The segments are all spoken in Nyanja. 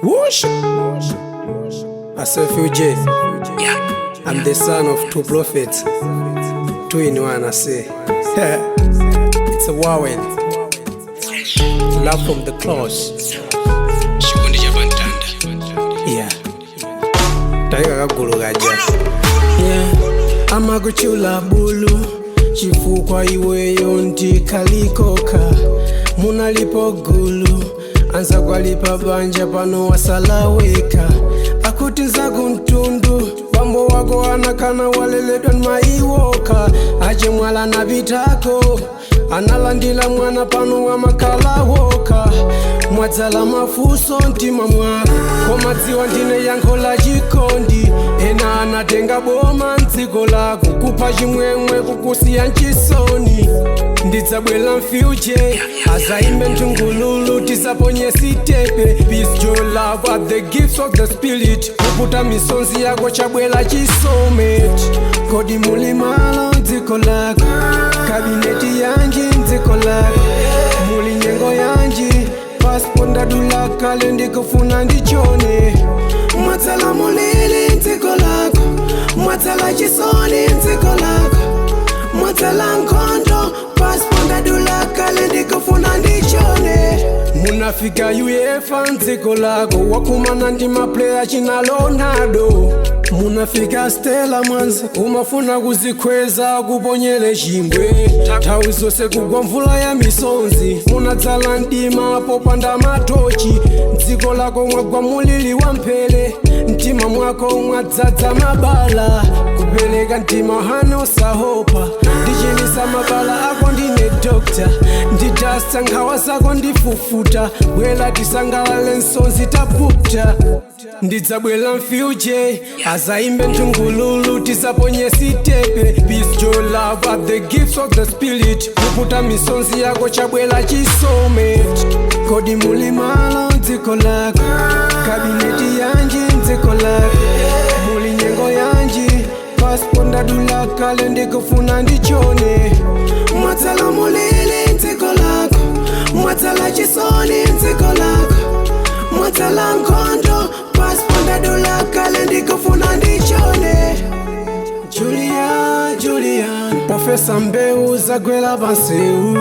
Whoosh! I say Fuji. I'm the son of two prophets. Two in one, I say. It's a whirlwind. Love from the close. Yeah. Taika kakulu gaja. Yeah. Amaguchula bulu. Chifukwa iweyo ndikalikoka. Munalipo gulu. Anza kwalipa banja pano wasalaweka. Akutinza kuntundu. Bambo wako anakana waleledwa maiwoka. Aje mwala na bitako. Analandila mwana pano wa makala woka. Mwadzala mafuso ntima mwako. Komadziwa ndine yanko la jikondi. Ena anatenga boma nziko lako. Kupa jimwemwe kukusia nchisoni. Ndidzabwela mfyuche. Azaimbe ntungululu tisaponye sitepe. Peace, joy, love are the gifts of the spirit. Kuputa misonzi yako chabwela chisomet. Kodi mulimalo nziko lako. Kabineti yanji nziko lako. Muli nyengo yanji. Pasponda dula kale ndikufuna ndichone. Mwatala mulili nziko lako. Mwatala chisoni nziko lako. Mwatala nkondo. Pasponda dula kale ndikufuna ndichone. Munafika UEFA nziko lako. Wakumana ndima player china Leonardo. Munafika Stella Mwanza. Umafuna kuzikweza kuponyele chingwe. Tawi zose kugwa mvula ya misonzi. Munadzala ndima popanda matochi. Nziko lako mwagwa mulili wa mpele. Ntima mwako mwadzadza mabala. Kupeleka ntima hano sahopa. Ndichenisa mabala ako ndine doctor. Ndidasta nkhawa zako ndifufuta. Bwela tisangalale nsonzi tapupta. Ndidzabwela mfyuche. Azaimbe ntungululu tisaponye sitepe. Peace, joy, love are the gifts of the spirit. Kuputa misonzi yako chabwela chisomet. Kodi mulimalo nziko lako. Kabineti yanji nziko lako. Muli nyengo yanji. Pasponda dula kale ndikufuna ndichone. Mwatala mulili nziko lako. Mwatala chisoni nziko lako. Mwatala nkondo. Pasponda dula kale ndikufuna ndichone. Julian Professor Mbeu zagwela banseu.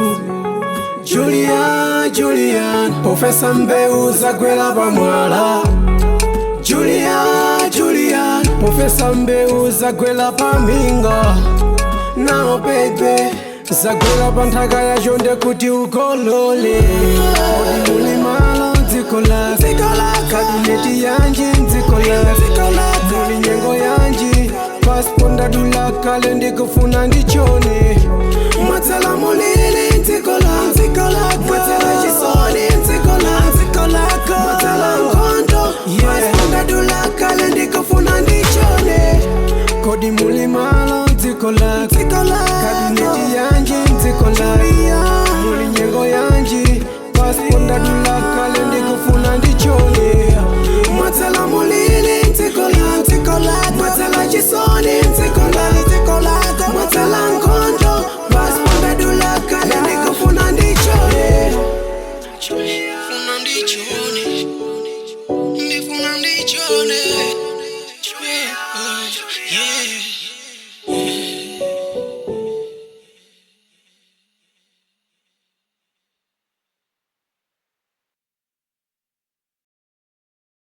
Julian Professor Mbeu zagwela bamwala. Julian Professor Mbeu zagwela paminga. Now baby zagwela pantaka ya jonde kuti ukolole. Kodi mulimalo nziko lako. Kabineti yanji nziko lako. Muli nyengo yanji. Pasponda dula kale ndikufuna ndichone. Mwatala mulili nziko lako. Mwatala chisoni nziko lako. Mwatala nkondo. Pasponda dula kale ndikufuna ndichone. Kodi mulimalo nziko lako. Kabineti yanji nziko lako. Muli nyengo yanji. Pasponda dula kale ndikufuna ndichone. Mwatala mulili nziko lako. Mwatala chisoni nziko lako. Mwatala nkondo. Pasponda dula kale ndikufuna ndichone. Ndifuna ndichone.